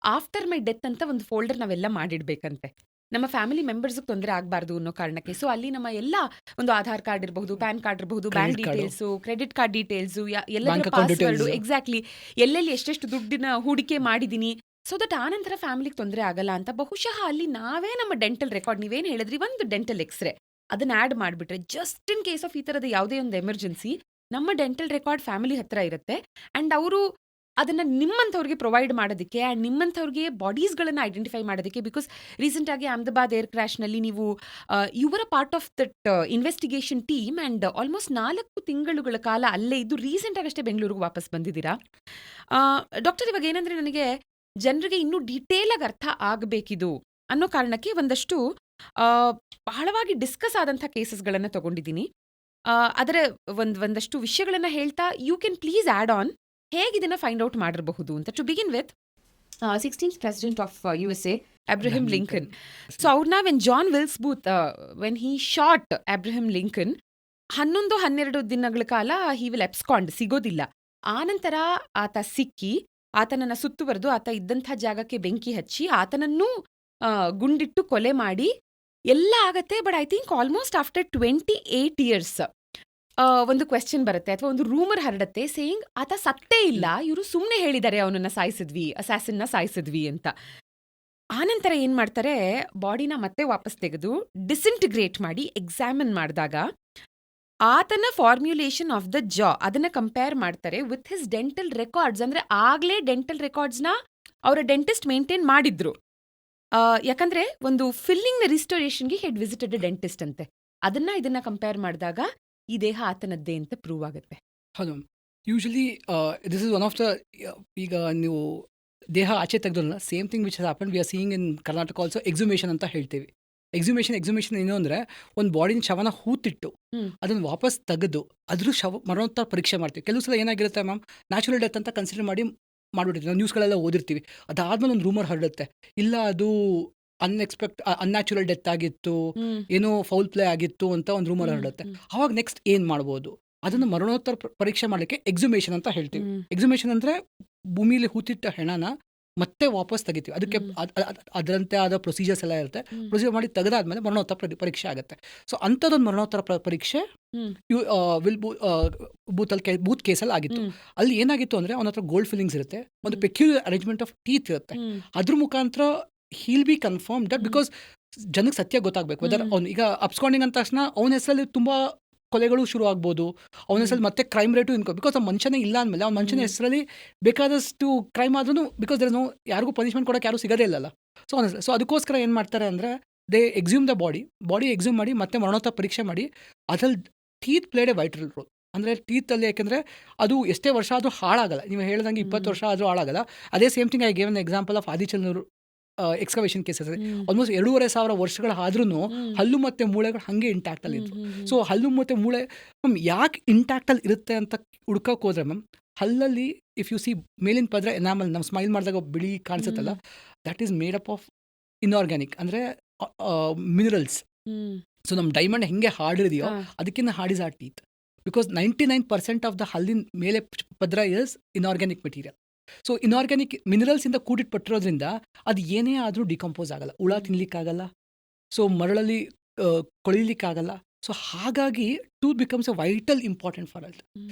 ಆಫ್ಟರ್ ಮೈ ಡೆತ್ ಅಂತ ಒಂದು ಫೋಲ್ಡರ್ ನಾವೆಲ್ಲ ಮಾಡಿಡ್ಬೇಕಂತೆ. ನಮ್ಮ ಫ್ಯಾಮಿಲಿ ಮೆಂಬರ್ಸ್ಗೆ ತೊಂದರೆ ಆಗಬಾರ್ದು ಅನ್ನೋ ಕಾರಣಕ್ಕೆ. ಸೊ ಅಲ್ಲಿ ನಮ್ಮ ಎಲ್ಲ ಒಂದು ಆಧಾರ್ ಕಾರ್ಡ್ ಇರಬಹುದು, ಪ್ಯಾನ್ ಕಾರ್ಡ್ ಇರಬಹುದು, bank credit card, details, credit card details, ಎಲ್ಲದರ bank account password, details. Exactly ಎಲ್ಲೆಲ್ಲಿ ಎಷ್ಟೆಷ್ಟು ದುಡ್ಡಿನ ಹೂಡಿಕೆ ಮಾಡಿದ್ದೀನಿ, ಸೊ ದಟ್ ಆನಂತರ ಫ್ಯಾಮಿಲಿಗೆ ತೊಂದರೆ ಆಗಲ್ಲ ಅಂತ. ಬಹುಶಃ ಅಲ್ಲಿ ನಾವೇ ನಮ್ಮ ಡೆಂಟಲ್ ರೆಕಾರ್ಡ್, ನೀವೇನು ಹೇಳಿದ್ರಿ, ಒಂದು ಡೆಂಟಲ್ ಎಕ್ಸ್ರೇ ಅದನ್ನ ಆ್ಯಡ್ ಮಾಡಿಬಿಟ್ರೆ, ಜಸ್ಟ್ ಇನ್ ಕೇಸ್ ಆಫ್ ಈ ಥರದ ಯಾವುದೇ ಒಂದು ಎಮರ್ಜೆನ್ಸಿ, ನಮ್ಮ ಡೆಂಟಲ್ ರೆಕಾರ್ಡ್ ಫ್ಯಾಮಿಲಿ ಹತ್ರ ಇರುತ್ತೆ. ಆ್ಯಂಡ್ ಅವರು ಅದನ್ನ ನಿಮ್ಮಂಥವ್ರಿಗೆ ಪ್ರೊವೈಡ್ ಮಾಡೋದಕ್ಕೆ ಆ್ಯಂಡ್ ನಿಮ್ಮಂಥವ್ರಿಗೆ ಬಾಡೀಸ್ಗಳನ್ನು ಐಡೆಂಟಿಫೈ ಮಾಡೋದಕ್ಕೆ. ಬಿಕಾಸ್ ರೀಸೆಂಟಾಗಿ ಅಹಮದಾಬಾದ್ ಏರ್ ಕ್ರ್ಯಾಶ್ನಲ್ಲಿ ನೀವು your part of that investigation team and almost 4 ತಿಂಗಳುಗಳ ಕಾಲ ಅಲ್ಲೇ ಇದ್ದು ರೀಸೆಂಟಾಗಿ ಅಷ್ಟೇ ಬೆಂಗಳೂರಿಗೆ ವಾಪಸ್ ಬಂದಿದ್ದೀರಾ. ಡಾಕ್ಟರ್, ಇವಾಗ ಏನಂದರೆ, ನನಗೆ ಜನರಿಗೆ ಇನ್ನೂ ಡೀಟೇಲಾಗಿ ಅರ್ಥ ಆಗಬೇಕಿದು ಅನ್ನೋ ಕಾರಣಕ್ಕೆ ಒಂದಷ್ಟು ಆ, ಬಹಳವಾಗಿ ಡಿಸ್ಕಸ್ ಆದಂಥ ಕೇಸಸ್ಗಳನ್ನು ತಗೊಂಡಿದ್ದೀನಿ. ಅದರ ಒಂದಷ್ಟು ವಿಷಯಗಳನ್ನು ಹೇಳ್ತಾ you can please add on ಹೇಗೆ ಇದನ್ನ ಫೈಂಡ್ ಔಟ್ ಮಾಡಿರಬಹುದು ಅಂತ. To begin with 16th president of USA, Abraham Lincoln. So ಅವ್ರನ್ನ when John Wilkes Booth when he shot Abraham Lincoln, 11-12 ದಿನಗಳ ಕಾಲ ಹಿ ವಿಲ್ ಎಬ್ಸ್ಕಾಂಡ್, ಸಿಗೋದಿಲ್ಲ. ಆನಂತರ ಆತ ಸಿಕ್ಕಿ ಆತನನ್ನ ಸುತ್ತುವರೆದು ಆತ ಇದ್ದಂಥ ಜಾಗಕ್ಕೆ ಬೆಂಕಿ ಹಚ್ಚಿ ಆತನನ್ನೂ ಗುಂಡಿಟ್ಟು ಕೊಲೆ ಮಾಡಿ ಎಲ್ಲ ಆಗತ್ತೆ. But I think almost after 28 years ಒಂದು ಕ್ವೆಶ್ಚನ್ ಬರುತ್ತೆ ಅಥವಾ ಒಂದು ರೂಮರ್ ಹರಡತ್ತೆ, ಸೇಯಿಂಗ್ ಆತ ಸತ್ತೇ ಇಲ್ಲ, ಇವರು ಸುಮ್ಮನೆ ಹೇಳಿದ್ದಾರೆ ಅವನನ್ನ ಸಾಯಿಸಿದ್ವಿ, ಅಸಾಸಿನ್ನ ಸಾಯಿಸಿದ್ವಿ ಅಂತ. ಆನಂತರ ಏನ್ ಮಾಡ್ತಾರೆ, ಬಾಡಿನ ಮತ್ತೆ ವಾಪಸ್ ತೆಗೆದು ಡಿಸಿಂಟಿಗ್ರೇಟ್ ಮಾಡಿ ಎಕ್ಸಾಮಿನ್ ಮಾಡಿದಾಗ ಆತನ ಫಾರ್ಮ್ಯುಲೇಷನ್ ಆಫ್ ದ ಜಾ ಅದನ್ನ ಕಂಪೇರ್ ಮಾಡ್ತಾರೆ ವಿತ್ ಹಿಸ್ ಡೆಂಟಲ್ ರೆಕಾರ್ಡ್ಸ್. ಅಂದ್ರೆ ಆಗ್ಲೇ ಡೆಂಟಲ್ ರೆಕಾರ್ಡ್ಸ್ನ ಅವರ ಡೆಂಟಿಸ್ಟ್ ಮೇಂಟೈನ್ ಮಾಡಿದ್ರು. ಯಾಕಂದ್ರೆ ಒಂದು ಫಿಲ್ಲಿಂಗ್ ನ ರಿಸ್ಟೋರೇಷನ್ಗೆ ಹೆಡ್ ವಿಸಿಟೆಡ್ ಡೆಂಟಿಸ್ಟ್ ಅಂತೆ. ಇದನ್ನ ಕಂಪೇರ್ ಮಾಡಿದಾಗ ಈ ದೇಹ ಆತನದ್ದೇ ಅಂತ ಪ್ರೂವ್ ಆಗುತ್ತೆ. ಹೌದು, usually this is one of the, ಈಗ ನೀವು ದೇಹ ಆಚೆ ತೆಗೆದ್ರಲ್ಲ, same thing which has happen we are seeing in Karnataka also. Exhumation ಅಂತ ಹೇಳ್ತೀವಿ. ಎಕ್ಸುಮೇಷನ್ ಏನು ಅಂದರೆ, ಒಂದು ಬಾಡಿನ ಶವನ ಹೂತಿಟ್ಟು ಅದನ್ನು ವಾಪಸ್ ತೆಗೆದು ಅದ್ರ ಮರಣೋತ್ತರ ಪರೀಕ್ಷೆ ಮಾಡ್ತೀವಿ. ಕೆಲವು ಸಲ ಏನಾಗಿರುತ್ತೆ ಮ್ಯಾಮ್, ನ್ಯಾಚುರಲ್ ಡೆತ್ ಅಂತ ಕನ್ಸಿಡರ್ ಮಾಡಿಬಿಟ್ಟಿರ್ತೀವಿ. ನಾವು ನ್ಯೂಸ್ಗಳೆಲ್ಲ ಓದಿರ್ತೀವಿ. ಅದಾದ್ಮೇಲೆ ಒಂದು ರೂಮರ್ ಹರಡುತ್ತೆ, ಇಲ್ಲ ಅದು ಅನ್ಯಾಚುರಲ್ ಡೆತ್ ಆಗಿತ್ತು, ಏನೋ ಫೌಲ್ ಪ್ಲೇ ಆಗಿತ್ತು ಅಂತ ಒಂದು ರೂಮರ್ ಹರಡುತ್ತೆ. ಅವಾಗ ನೆಕ್ಸ್ಟ್ ಏನು ಮಾಡ್ಬೋದು, ಅದನ್ನು ಮರಣೋತ್ತರ ಪರೀಕ್ಷೆ ಮಾಡಲಿಕ್ಕೆ ಎಕ್ಸುಮೇಷನ್ ಅಂತ ಹೇಳ್ತೀವಿ. ಎಕ್ಸುಮೇಷನ್ ಅಂದರೆ ಭೂಮಿಲಿ ಹೂತಿಟ್ಟ ಹೆಣನ ಮತ್ತೆ ವಾಪಸ್ ತೆಗಿತೀವಿ. ಅದಕ್ಕೆ ಅದರಂತೆ ಆದ ಪ್ರೊಸೀಜರ್ಸ್ ಎಲ್ಲ ಇರುತ್ತೆ. ಪ್ರೊಸೀಜರ್ ಮಾಡಿ ತೆಗೆದಾದ್ಮೇಲೆ ಮರಣೋತ್ತರ ಪರೀಕ್ಷೆ ಆಗುತ್ತೆ. ಸೊ ಅಂಥದ್ದೊಂದು ಮರಣೋತ್ತರ ಪರೀಕ್ಷೆ ಬೂತ್ ಕೇಸಲ್ಲಿ ಆಗಿತ್ತು. ಅಲ್ಲಿ ಏನಾಗಿತ್ತು ಅಂದರೆ, ಅವನ ಹತ್ರ ಗೋಲ್ಡ್ ಫಿಲ್ಲಿಂಗ್ಸ್ ಇರುತ್ತೆ, ಒಂದು ಪೆಕ್ಯುಲರ್ ಅರೇಂಜ್ಮೆಂಟ್ ಆಫ್ ಟೀತ್ ಇರುತ್ತೆ. ಅದ್ರ ಮುಖಾಂತರ heal B confirm that, because ಜನಕ್ಕೆ ಸತ್ಯ ಗೊತ್ತಾಗಬೇಕು. ವೆದರ್ ಅವ್ನು ಈಗ ಅಬ್ಸ್ಕಾಂಡಿಂಗ್ ಅಂದ ತಕ್ಷಣ ಅವನ ಹೆಸರಲ್ಲಿ ತುಂಬ ಕೊಲೆಗಳು ಶುರು ಆಗ್ಬೋದು, ಅವನ ಹೆಸರಲ್ಲಿ ಮತ್ತೆ ಕ್ರೈಮ್ ರೇಟು ಇನ್ಕೋ, ಬಿಕಾಸ್ ಆ ಮನುಷ್ಯನೇ ಇಲ್ಲ ಅಂದಮೇಲೆ ಅವ್ನ ಮನುಷ್ಯನ ಹೆಸರಲ್ಲಿ ಬೇಕಾದಷ್ಟು ಕ್ರೈಮ್ ಆದ್ರೂ, ಬಿಕಾಸ್ ದೇರ್ ನೋ, ಯಾರಿಗೂ ಪನಿಷ್ಮೆಂಟ್ ಕೊಡೋಕೆ ಯಾರು ಸಿಗೋದೇ ಇಲ್ಲಲ್ಲ. ಸೊ ಅದಕ್ಕೋಸ್ಕರ ಏನು ಮಾಡ್ತಾರೆ ಅಂದರೆ, they exhume the body exhume ಮಾಡಿ ಮತ್ತೆ ಮರಣೋತ್ತರ ಪರೀಕ್ಷೆ ಮಾಡಿ. ಅದ್ರಲ್ಲಿ teeth played A vital role. ಅಂದರೆ ಟೀತಲ್ಲಿ, ಯಾಕೆಂದರೆ ಅದು ಎಷ್ಟೇ ವರ್ಷ ಆದರೂ ಹಾಳಾಗಲ್ಲ. ನೀವು ಹೇಳ್ದಂಗೆ 20 ವರ್ಷ ಆದರೂ ಹಾಳಾಗಲ್ಲ. ಅದೇ same thing I gave an example of Adichanallur excavation cases. Almost 2,500 ವರ್ಷಗಳ ಆದ್ರೂ ಹಲ್ಲು ಮತ್ತು ಮೂಳೆಗಳು ಹಾಗೆ ಇಂಟ್ಯಾಕ್ಟಲ್ಲಿ ಇದ್ರು. ಸೊ ಹಲ್ಲು ಮತ್ತು ಮೂಳೆ ಮ್ಯಾಮ್ ಯಾಕೆ ಇಂಟ್ಯಾಕ್ಟಲ್ಲಿ ಇರುತ್ತೆ ಅಂತ ಹುಡ್ಕೋಕೆ ಹೋದ್ರೆ ಮ್ಯಾಮ್, ಹಲ್ಲಲ್ಲಿ ಇಫ್ ಯು ಸಿ ಮೇಲಿನ ಪದ್ರ ಎನಾಮಲ್, ನಾವು ಸ್ಮೈಲ್ ಮಾಡಿದಾಗ ಬಿಳಿ ಕಾಣಿಸುತ್ತಲ್ಲ, that is made up of inorganic, ಅಂದರೆ ಮಿನರಲ್ಸ್. ಸೊ ನಮ್ಮ ಡೈಮಂಡ್ ಹೆಂಗೆ ಹಾಡಿದೆಯೋ ಅದಕ್ಕಿಂತ ಹಾಡಿಸ್ ಆ ಟೀತ್, ಬಿಕಾಸ್ 99% ಆಫ್ ದ ಹಲ್ಲಿನ ಮೇಲೆ ಪದ್ರ is inorganic material. So inorganic ಮಿನರಲ್ಸಿಂದ ಕೂಡಿಟ್ಪಟ್ಟಿರೋದ್ರಿಂದ ಅದು ಏನೇ ಆದರೂ ಡಿಕಂಪೋಸ್ ಆಗಲ್ಲ, ಹುಳ ತಿನ್ಲಿಕ್ಕಾಗಲ್ಲ, ಸೊ ಮರಳಲ್ಲಿ ಕೊಳಿಲಿಕ್ಕಾಗಲ್ಲ. ಸೊ ಹಾಗಾಗಿ tooth becomes a vital important for health.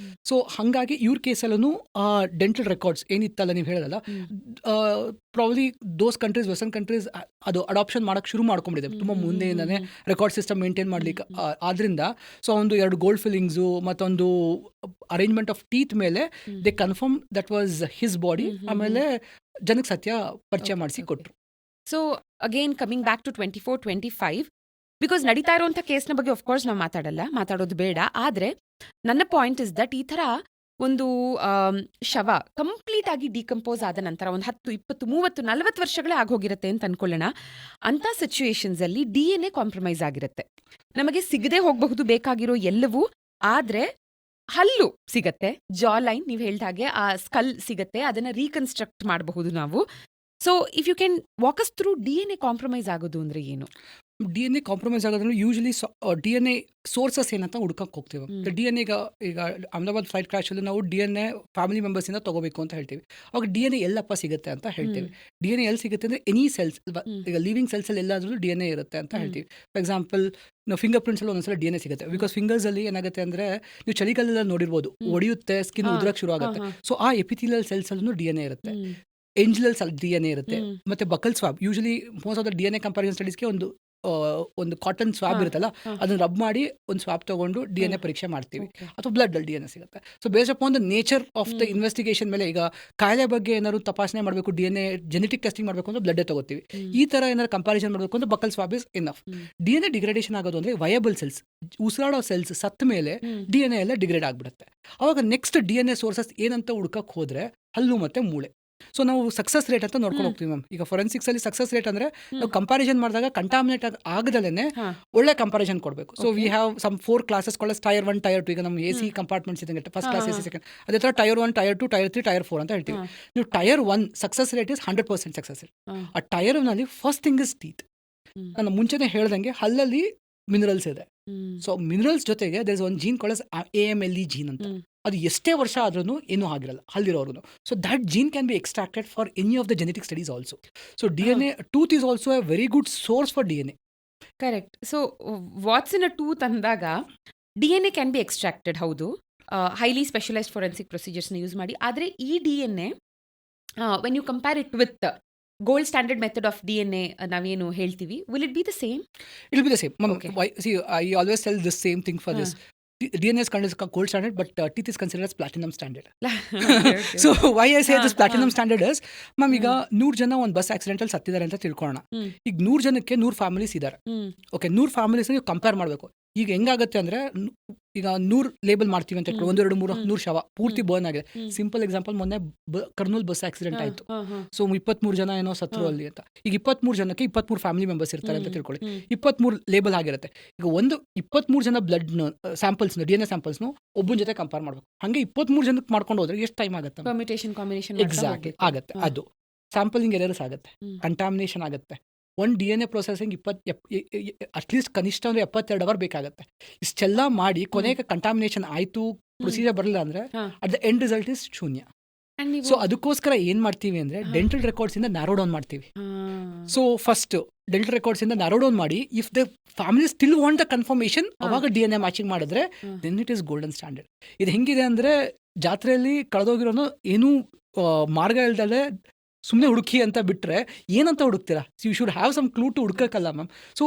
So ಹಾಗಾಗಿ ಇವ್ರ ಕೇಸಲ್ಲೂ ಡೆಂಟಲ್ ರೆಕಾರ್ಡ್ಸ್ ಏನಿತ್ತಲ್ಲ, ನೀವು ಹೇಳೋದಲ್ಲ, probably those countries, western countries ಅದು ಅಡಾಪ್ಷನ್ ಮಾಡೋಕ್ಕೆ ಶುರು ಮಾಡ್ಕೊಂಡ್ಬಿಟ್ಟಿದೆ ತುಂಬ ಮುಂದೆಯಿಂದನೇ ರೆಕಾರ್ಡ್ ಸಿಸ್ಟಮ್ ಮೇಂಟೈನ್ ಮಾಡಲಿಕ್ಕೆ. ಆದ್ದರಿಂದ ಸೊ ಒಂದು 2 ಗೋಲ್ಡ್ ಫಿಲ್ಲಿಂಗ್ಸು ಮತ್ತೊಂದು ಅರೇಂಜ್ಮೆಂಟ್ ಆಫ್ ಟೀತ್ ಮೇಲೆ they confirm that was his body. ಆಮೇಲೆ ಜನಕ್ಕೆ ಸತ್ಯ ಪರಿಚಯ ಮಾಡಿಸಿ ಕೊಟ್ಟರು. So again coming back to 24-25, because ನಡೀತಾ ಇರುವಂಥ ಕೇಸ್ನ ಬಗ್ಗೆ ಆಫ್ಕೋರ್ಸ್ ನಾವು ಮಾತಾಡೋದು ಬೇಡ. ಆದರೆ ನನ್ನ ಪಾಯಿಂಟ್ ಇಸ್ ದಟ್ ಈ ಥರ ಒಂದು ಶವ ಕಂಪ್ಲೀಟ್ ಆಗಿ ಡಿಕಂಪೋಸ್ ಆದ ನಂತರ ಒಂದು 10, 20, 30, 40 ವರ್ಷಗಳೇ ಆಗೋಗಿರುತ್ತೆ ಅಂತ ಅನ್ಕೊಳ್ಳೋಣ. ಅಂಥ ಸಿಚುಯೇಷನ್ಸಲ್ಲಿ DNA ಕಾಂಪ್ರಮೈಸ್ ಆಗಿರುತ್ತೆ. ನಮಗೆ ಸಿಗದೆ ಹೋಗಬಹುದು ಬೇಕಾಗಿರೋ ಎಲ್ಲವೂ, ಆದರೆ ಹಲ್ಲು ಸಿಗತ್ತೆ, ಜಾ ಲೈನ್ ನೀವು ಹೇಳ್ದ ಹಾಗೆ ಆ ಸ್ಕಲ್ ಸಿಗತ್ತೆ, ಅದನ್ನು ರೀಕನ್ಸ್ಟ್ರಕ್ಟ್ ಮಾಡಬಹುದು ನಾವು. So if you can walk us through DNA compromise ಆಗೋದು ಅಂದರೆ ಏನು? DNA ಕಾಂಪ್ರಮೈಸ್ ಆಗೋದ್ರಲ್ಲಿ ಯೂಶಲಿ DNA ಸೋರ್ಸಸ್ ಏನಂತ ಹುಡ್ಕಕ್ಕೆ ಹೋಗ್ತೀವಿ. DNA ಈಗ ಅಹಮದಾಬಾದ್ ಫ್ಲೈಟ್ ಕ್ರಾಶಲ್ಲಿ ನಾವು DNA ಫ್ಯಾಮಿಲಿ ಮೆಂಬರ್ಸಿಂದ ತೊಗೋಬೇಕು ಅಂತ ಹೇಳ್ತೀವಿ. ಅವಾಗ DNA ಎಲ್ಲಪ್ಪ ಸಿಗುತ್ತೆ ಅಂತ ಹೇಳ್ತೀವಿ. DNA ಎಲ್ಲಿ ಸಿಗುತ್ತೆ ಅಂದರೆ ಎನಿ ಸೆಲ್ಸ್, ಈಗ ಲಿವಿಂಗ್ ಸೆಲ್ಸಲ್ಲಿ ಎಲ್ಲಾದ್ರೂ DNA ಇರುತ್ತೆ ಅಂತ ಹೇಳ್ತೀವಿ. ಫಾರ್ ಎಕ್ಸಾಂಪಲ್ ನಾವು ಫಿಂಗರ್ ಪ್ರಿಂಟ್ಸಲ್ಲಿ ಒಂದೊಂದ್ಸಲ DNA ಸಿಗುತ್ತೆ. ಬಿಕಾಸ್ ಫಿಂಗರ್ಸಲ್ಲಿ ಏನಾಗುತ್ತೆ ಅಂದರೆ ನೀವು ಚಳಿಗಾಲದಲ್ಲಿ ನೋಡಿರ್ಬೋದು, ಒಡೆಯುತ್ತೆ, ಸ್ಕಿನ್ ಉದುರಕ್ಕೆ ಶುರು ಆಗುತ್ತೆ. ಸೊ ಆ ಎಪಿಥಿಲಿಯಲ್ ಸೆಲ್ಸಲ್ಲೂ DNA ಇರುತ್ತೆ. ಎಂಜಿಲಲ್ DNA ಇರುತ್ತೆ. ಮತ್ತೆ buccal swab, usually most of the DNA comparison ಸ್ಟಡೀಸ್ಗೆ ಒಂದು ಕಾಟನ್ ಸ್ವಾಬ್ ಇರುತ್ತಲ್ಲ, ಅದನ್ನ ರಬ್ ಮಾಡಿ ಒಂದು ಸ್ವಾಬ್ ತಗೊಂಡು DNA ಪರೀಕ್ಷೆ ಮಾಡ್ತೀವಿ. ಅಥವಾ ಬ್ಲಡ್ ಅಲ್ಲಿ DNA ಸಿಗುತ್ತೆ. So based upon the nature of the investigation ಮೇಲೆ, ಈಗ ಕಾಯಿಲೆ ಬಗ್ಗೆ ಏನಾದ್ರು ತಪಾಸಣೆ ಮಾಡಬೇಕು, DNA ಜೆನೆಟಿಕ್ ಟೆಸ್ಟಿಂಗ್ ಮಾಡಬೇಕು ಅಂದ್ರೆ ಬ್ಲಡ್ ತಗೋತೀವಿ. ಈ ತರ ಏನಾದ್ರು ಕಂಪ್ಯಾರಿಸನ್ ಮಾಡಬೇಕು ಅಂದ್ರೆ buccal swab is enough. DNA degradation ಆಗೋದು ಅಂದ್ರೆ ವಯಬಲ್ ಸೆಲ್ಸ್, ಉಸಿರಾಡೋ ಸೆಲ್ಸ್ ಸತ್ತ ಮೇಲೆ DNA ಎಲ್ಲ ಡಿಗ್ರೇಡ್ ಆಗ್ಬಿಡುತ್ತೆ. ಅವಾಗ ನೆಕ್ಸ್ಟ್ DNA ಸೋರ್ಸಸ್ ಏನಂತ ಹುಡ್ಕಕ್ಕೆ ಹೋದ್ರೆ ಹಲ್ಲು ಮತ್ತೆ ಮೂಳೆ. ಸೊ ನಾವು ಸಕ್ಸಸ್ ರೇಟ್ ಅಂತ ನೋಡ್ಕೊಂಡು ಹೋಗ್ತೀವಿ ಮ್ಯಾಮ್. ಈಗ ಫೊರೆನ್ಸಿಕ್ಸ್ ಅಲ್ಲಿ ಸಕ್ಸಸ್ ರೇಟ್ ಅಂದ್ರೆ ನಾವು ಕಂಪ್ಯಾರಿಸನ್ ಮಾಡಿದಾಗ ಕಂಟಾಮಿನೇಟ್ ಆಗದಲ್ಲೇ ಒಳ್ಳೆ ಕಂಪ್ಯಾರಿಸನ್ ಕೊಡಬೇಕು. So we have some 4 classes tier 1, tier 2. ಈಗ ನಮ್ಮ AC ಕಂಪಾರ್ಟ್ಮೆಂಟ್ಸ್ ಇದೆ, ಫಸ್ಟ್ ಕ್ಲಾಸ್, AC ಸೆಕೆಂಡ್, ಅದೇ ಥರ ಟೈರ್ 1, ಟೈರ್ 2, ಟೈರ್ 3, ಟೈರ್ 4 ಅಂತ ಹೇಳ್ತೀವಿ. ನೀವು tier 1 success rate is 100% success rate. ಆ ಟೈರ್ ನಲ್ಲಿ ಫಸ್ಟ್ ಥಿಂಗ್ ಇಸ್ ಟೀತ್. ನಾನು ಮುಂಚೆನೆ ಹೇಳ್ದಂಗೆ ಹಲ್ಲಲ್ಲಿ ಮಿನರಲ್ಸ್ ಇದೆ. ಸೊ ಮಿನರಲ್ಸ್ ಜೊತೆಗೆ there is one gene called AMLE gene ಅಂತ. ಅದು ಎಷ್ಟೇ ವರ್ಷ ಆದ್ರೂ ಏನೂ ಆಗಿರಲ್ಲ ಹಲ್ಲಿರೋರ್ಗು. So that gene can be extracted for any of the genetic studies also. So DNA tooth is also a very good source for DNA. Correct. So what's in a tooth ಅಂದಾಗ DNA ಕ್ಯಾನ್ ಬಿ ಎಕ್ಸ್ಟ್ರಾಕ್ಟೆಡ್, ಹೌದು, ಹೈಲಿ ಸ್ಪೆಷಲೈಸ್ಡ್ ಫೊರೆನ್ಸಿಕ್ ಪ್ರೊಸೀಜರ್ಸ್ನ ಯೂಸ್ ಮಾಡಿ. ಆದರೆ ಈ DNA when you compare it with gold standard method of DNA ನಾವೇನು ಹೇಳ್ತೀವಿ, will it be the same? It will be the same. See, I always tell the same thing for this. DNA is considered gold standard, but teeth is considered as platinum standard. So why I say this platinum standard is, ma'am, ಈಗ 100 ಜನ ಒಂದು ಬಸ್ ಆಕ್ಸಿಡೆಂಟ್ ಅಲ್ಲಿ ಸತ್ತಿದ್ದಾರೆ ಅಂತ ತಿಳ್ಕೊಳ್ಳೋಣ. ಈಗ 100 ಜನಕ್ಕೆ 100 ಫ್ಯಾಮಿಲೀಸ್ ಇದ್ದಾರೆ. ಓಕೆ, 100 ಫ್ಯಾಮಿಲೀಸ್ ನೀವು ಕಂಪೇರ್ ಮಾಡಬೇಕು. ಈಗ ಹೆಂಗಾಗುತ್ತೆ ಅಂದ್ರೆ, ಈಗ 100 ಲೇಬಲ್ ಮಾಡ್ತೀವಿ ಅಂತ ಇಟ್ಕೊಳ್ಳಿ, 1, 2, 3, 100 ಶವ ಪೂರ್ತಿ ಬರ್ನ್ ಆಗಿದೆ. ಸಿಂಪಲ್ ಎಕ್ಸಾಂಪಲ್, ಮೊನ್ನೆ ಕರ್ನೂಲ್ ಬಸ್ ಆಕ್ಸಿಡೆಂಟ್ ಆಯ್ತು. ಸೊ 23 ಜನ ಏನೋ ಸತ್ರು ಅಲ್ಲಿ ಅಂತ. ಈಗ 23 ಜನಕ್ಕೆ 23 ಫ್ಯಾಮಿಲಿ ಮೆಂಬರ್ಸ್ ಇರ್ತಾರೆ ಅಂತ ತಿಳ್ಕೊಳ್ಳಿ. 23 ಲೇಬಲ್ ಆಗಿರುತ್ತೆ. ಈಗ ಒಂದು 23 ಜನ ಬ್ಲಡ್ ಸ್ಯಾಂಪಲ್ಸ್, DNA ಸ್ಯಾಂಪಲ್ಸ್ ಒಬ್ಬನ ಜೊತೆ ಕಂಪೇರ್ ಮಾಡಬೇಕು. ಹಂಗೆ 23 ಜನಕ್ಕೆ ಮಾಡ್ಕೊಂಡು ಹೋದ್ರೆ ಎಷ್ಟು ಟೈಮ್ ಆಗುತ್ತೆ? ಕಾಂಬಿನೇಷನ್ ಎಕ್ಸಾಕ್ಟ್ಲಿ ಆಗುತ್ತೆ. ಅದು ಸ್ಯಾಂಪಲಿಂಗ್ ಎರರ್ಸ್ ಆಗುತ್ತೆ, ಕಂಟಾಮಿನೇಷನ್ ಆಗುತ್ತೆ. ಒಂದು DNA ಪ್ರೊಸೆಸಿಂಗ್ ಅಟ್ಲೀಸ್ಟ್ ಕನಿಷ್ಠ ಅಂದ್ರೆ 72 ಅವರ್ ಬೇಕಾಗುತ್ತೆ. ಇಷ್ಟೆಲ್ಲ ಮಾಡಿ ಕೊನೆಗೆ ಕಂಟಾಮಿನೇಷನ್ ಆಯ್ತು, ಪ್ರೊಸೀಜರ್ ಬರಲಿಲ್ಲ ಅಂದ್ರೆ at the end result is ಶೂನ್ಯ. ಸೊ ಅದಕ್ಕೋಸ್ಕರ ಏನ್ ಮಾಡ್ತೀವಿ ಅಂದ್ರೆ ಡೆಂಟಲ್ ರೆಕಾರ್ಡ್ಸ್ ಇಂದ ನ್ಯಾರೋ ಡೌನ್ ಮಾಡ್ತೀವಿ. ಸೊ ಫಸ್ಟ್ ಡೆಂಟಲ್ ರೆಕಾರ್ಡ್ಸ್ ಇಂದ ನ್ಯಾರೋ ಡೌನ್ ಮಾಡಿ, if the family still want the confirmation, ಅವಾಗ DNA ಮ್ಯಾಚಿಂಗ್ ಮಾಡಿದ್ರೆ then it is golden standard. ಇದು ಹೆಂಗಿದೆ ಅಂದ್ರೆ, ಜಾತ್ರೆಯಲ್ಲಿ ಕಳೆದೋಗಿರೋನು ಏನೂ ಮಾರ್ಗ ಇಲ್ದಲೆ ಸುಮ್ಮನೆ ಹುಡುಕಿ ಅಂತ ಬಿಟ್ರೆ ಏನಂತ ಹುಡುಕ್ತೀರಾ? You should have some clue to ಹುಡುಕಕ್ಕಲ್ಲ ಮ್ಯಾಮ್. ಸೊ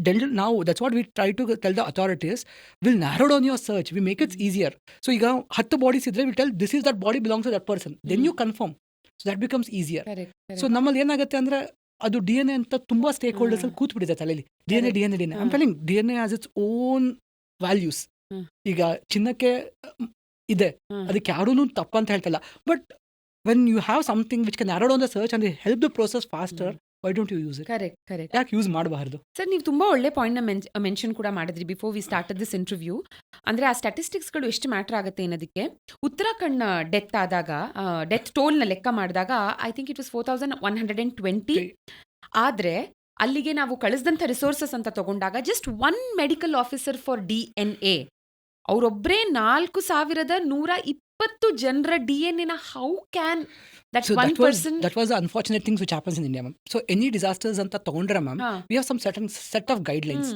ಡೆಂಟಲ್, ನಾವು that's what we try to tell the authorities, will narrow down your search, we make it's easier. So ಈಗ 10 ಬಾಡೀಸ್ ಇದ್ರೆ we tell this is that body belongs to that person, then you confirm. So that becomes easier. So ನಮ್ಮಲ್ಲಿ ಏನಾಗುತ್ತೆ ಅಂದ್ರೆ, ಅದು DNA ಅಂತ ತುಂಬಾ ಸ್ಟೇಕ್ ಹೋಲ್ಡರ್ಸ್ ಅಲ್ಲಿ ಕೂತ್ ಬಿಟ್ಟಿದೆ ತಲೆಯಲ್ಲಿ. DNA I am telling, DNA has its own values. ಈಗ ಚಿನ್ನಕ್ಕೆ ಇದೆ, ಅದಕ್ಕೆ ಯಾರೂ ತಪ್ಪಂತ ಹೇಳ್ತಲ್ಲ. But when you have something which can narrow down the search and help the process faster, why don't you use it? Correct. ಯಾಕೆ ಯೂಸ್ ಮಾಡಬಾರ್ದು? ಸರ್, ನೀವು ತುಂಬಾ ಒಳ್ಳೆ ಪಾಯಿಂಟ್ನ ಮೆನ್ಷನ್ ಕೂಡ ಮಾಡಿದ್ರಿ before we started this interview. ಅಂದ್ರೆ ಆ ಸ್ಟ್ಯಾಟಿಸ್ಟಿಕ್ಸ್ಗಳು ಎಷ್ಟು ಮ್ಯಾಟರ್ ಆಗುತ್ತೆ ಅನ್ನೋದಕ್ಕೆ. ಉತ್ತರಾಖಂಡ್ ಡೆತ್ ಆದಾಗ, ಡೆತ್ ಟೋಲ್ನ ಲೆಕ್ಕ ಮಾಡಿದಾಗ ಐ ಥಿಂಕ್ ಇಟ್ ವಾಸ್ 4120. ಆದರೆ ಅಲ್ಲಿಗೆ ನಾವು ಕಳಿಸಿದಂಥ ರಿಸೋರ್ಸಸ್ ಅಂತ ತಗೊಂಡಾಗ just 1 medical officer for DNA, ಅವರೊಬ್ಬರೇ 4120 ಜನರ DNA how can that So one person? that was the unfortunate things which happens in India, ma'am. So any disasters anta tagondre, ma'am, we have some certain set of guidelines.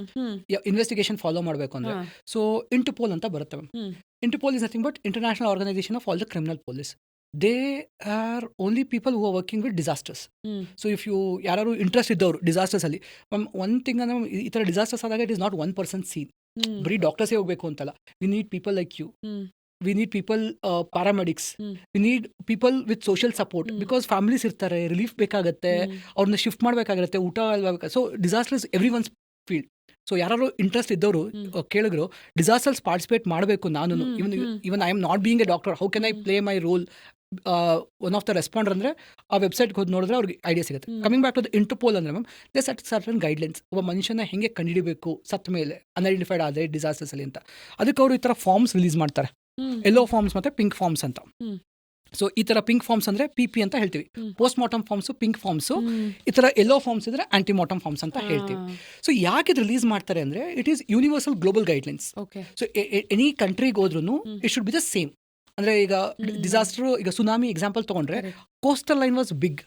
Investigation follow ಮಾಡಬೇಕು ಅಂದ್ರೆ, ಸೊ Interpol ಅಂತ ಬರುತ್ತೆ ma'am. Interpol is nothing but international organization of all the criminal police. They are only people who are working with disasters. So if you ಯಾರು ಇಂಟ್ರೆಸ್ಟ್ ಇದ್ದವರು ಡಿಸಾಸ್ಟರ್ಸ್ ಅಲ್ಲಿ, ಮ್ಯಾಮ್, ಒನ್ ಥಿಂಗ್ ಅಂದ್ರೆ, ಈ ತರ ಡಿಸಾಸ್ಟರ್ಸ್ ಆದಾಗ it is not one person scene. ಬರೀ ಡಾಕ್ಟರ್ಸೇ ಹೋಗ್ಬೇಕು ಅಂತಲ್ಲ. We need people like you, we need people, paramedics, we need people with social support, because families ಇರ್ತಾರೆ, ರಿಲೀಫ್ ಬೇಕಾಗತ್ತೆ, ಅವ್ರನ್ನ ಶಿಫ್ಟ್ ಮಾಡಬೇಕಾಗಿರುತ್ತೆ, ಊಟ ಅಲ್ವಾ. So disasters every one's field. So ಯಾರು ಇಂಟ್ರೆಸ್ಟ್ ಇದ್ದವರು ಕೇಳಿದ್ರು, ಡಿಸಾಸ್ಟರ್ಸ್ ಪಾರ್ಟಿಸಿಪೇಟ್ ಮಾಡಬೇಕು. ನಾನು even I am not being a doctor, how can I play my role? One of the responder ಅಂದ್ರೆ ಆ ವೆಬ್ಸೈಟ್ಗೆ ಹೋಗಿ ನೋಡಿದ್ರೆ ಅವ್ರಿಗೆ ಐಡಿಯಾ ಸಿಗುತ್ತೆ. Coming back to the Interpol ಅಂದ್ರೆ ma'am, they set certain guidelines. ಒಬ್ಬ ಮನುಷ್ಯನ ಹೆಂಗೆ ಕಂಡುಹಿಡಬೇಕು ಸತ್ತ ಮೇಲೆ, ಅನ್ಐಡೆಂಟಿಫೈಡ್ ಆದರೆ ಡಿಸಾಸ್ಟರ್ಸ್ ಅಲ್ಲಿ ಅಂತ. ಅದಕ್ಕೆ ಅವರು ಈ ಥರ ಫಾರ್ಮ್ಸ್ ರಿಲೀಸ್ ಮಾಡ್ತಾರೆ, ಯೆಲ್ಲೋ ಫಾರ್ಮ್ಸ್ ಮತ್ತೆ ಪಿಂಕ್ ಫಾರ್ಮ್ಸ್ ಅಂತ. ಸೊ ಈ ಥರ ಪಿಂಕ್ ಫಾರ್ಮ್ಸ್ ಅಂದರೆ PP ಅಂತ ಹೇಳ್ತೀವಿ. Hmm. Postmortem forms pink forms, hmm. ಈ ಥರ ಎಲ್ಲೋ ಫಾರ್ಮ್ಸ್ ಇದ್ರೆ ಆಂಟಿ ಮಾರ್ಟಮ್ ಫಾರ್ಮ್ಸ್ ಅಂತ ಹೇಳ್ತೀವಿ. ಸೊ ಯಾಕೆ ಇದು ರಿಲೀಸ್ ಮಾಡ್ತಾರೆ ಅಂದರೆ it is universal global guidelines. Okay. So any ಕಂಟ್ರಿಗೆ ಹೋದ್ರೂ it should be the same. ಅಂದರೆ ಈಗ ಡಿಸಾಸ್ಟರ್, ಈಗ ಸುನಾಮಿ ಎಕ್ಸಾಂಪಲ್ ತೊಗೊಂಡ್ರೆ coastal line was big.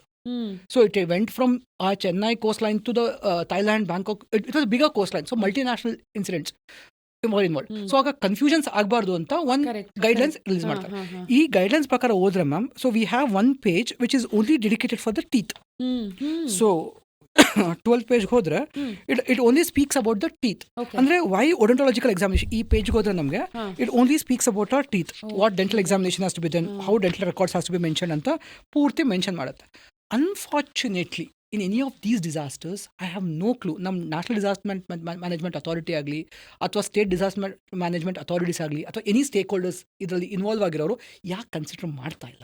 So it went from Chennai coastline to the Thailand, Bangkok. It was a bigger coastline. So multinational incidents were involved. So ಆಗ ಕನ್ಫ್ಯೂಷನ್ಸ್ ಆಗಬಾರ್ದು ಅಂತ ಒನ್ ಗೈಡ್ಲೈನ್ಸ್ ರಿಲೀಸ್ ಮಾಡ್ತಾರೆ. ಈ ಗೈಡ್ಲೈನ್ಸ್ ಪ್ರಕಾರ ಹೋದ್ರೆ ma'am, so we have one page which is only dedicated for the teeth. So 12th page ಹೋದ್ರೆ it only speaks about the teeth. ಅಂದ್ರೆ ವೈ ಓಡಂಟಾಲಜಿಕಲ್ ಎಕ್ಸಾಮಿನೇಷನ್ ಈ ಪೇಜ್ ಹೋದ್ರೆ ನಮಗೆ it only speaks about our teeth, what dental examination has to be done, how dental records has to be mention ಅಂತ ಪೂರ್ತಿ ಮೆನ್ಷನ್ ಮಾಡುತ್ತೆ. Unfortunately, in any of these disasters, I have no clue. ನಮ್ಮ ನ್ಯಾಷನಲ್ ಡಿಸಾಸ್ಟರ್ ಮ್ಯಾನೇಜ್ಮೆಂಟ್ ಅಥಾರಿಟಿ ಆಗಲಿ ಅಥವಾ ಸ್ಟೇಟ್ ಡಿಸಾಸ್ಟರ್ ಮ್ಯಾನೇಜ್ಮೆಂಟ್ ಅಥಾರಿಟೀಸ್ ಆಗಲಿ ಅಥವಾ ಎನಿ ಸ್ಟೇಕ್ ಹೋಲ್ಡರ್ಸ್ ಇದರಲ್ಲಿ ಇನ್ವಾಲ್ವ್ ಆಗಿರೋರು ಯಾಕೆ ಕನ್ಸಿಡರ್ ಮಾಡ್ತಾ ಇಲ್ಲ?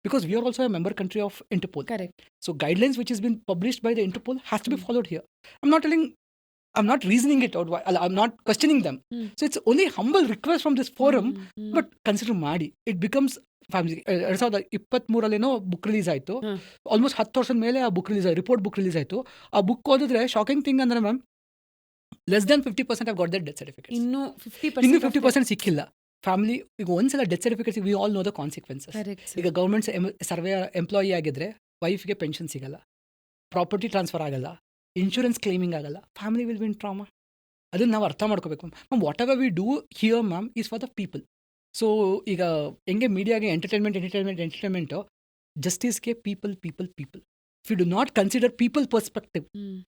Because we are also a member country of Interpol. So guidelines which is been published by the Interpol has to be followed here. I'm not reasoning it out. I'm not questioning them. So it's only humble request from this forum, but consider ಮಾಡಿ. It becomes family 2023 book release ಆಯಿತು. ಆಲ್ಮೋಸ್ಟ್ 10 ವರ್ಷದ ಮೇಲೆ ಆ ಬುಕ್ ರಿಲೀಸ್ ಆಯಿತು, ರಿಪೋರ್ಟ್ ಬುಕ್ ರಿಲೀಸ್ ಆಯಿತು. ಆ ಬುಕ್ ಓದಿದ್ರೆ ಶಾಕಿಂಗ್ ಥಿಂಗ್ ಅಂದ್ರೆ ma'am, less than 50% have got their death certificates. ಇನ್ನು 50% ಸಿಕ್ಕಿಲ್ಲ. ಫ್ಯಾಮಿಲಿ ಈಗ ಒಂದ್ಸಲ death certificates, we all know the consequences. ಈಗ ಗೌರ್ಮೆಂಟ್ ಸರ್ವೆ ಎಂಪ್ಲಾಯಿ ಆಗಿದ್ರೆ ವೈಫ್ಗೆ ಪೆನ್ಷನ್ ಸಿಗಲ್ಲ, ಪ್ರಾಪರ್ಟಿ ಟ್ರಾನ್ಸ್ಫರ್ ಆಗಲ್ಲ, ಇನ್ಶೂರೆನ್ಸ್ ಕ್ಲೇಮಿಂಗ್ ಆಗಲ್ಲ, ಫ್ಯಾಮಿಲಿ ವಿಲ್ ವಿನ್ ಟ್ರಾಮಾ. ಅದನ್ನು ನಾವು ಅರ್ಥ ಮಾಡ್ಕೋಬೇಕು ma'am. Whatever we do here ma'am is for the people. So ಈಗ ಹೆಂಗೆ ಮೀಡಿಯಾಗೆ ಎಂಟರ್ಟೈನ್ಮೆಂಟು, ಜಸ್ಟಿಸ್ಗೆ people. If you do not consider people perspective,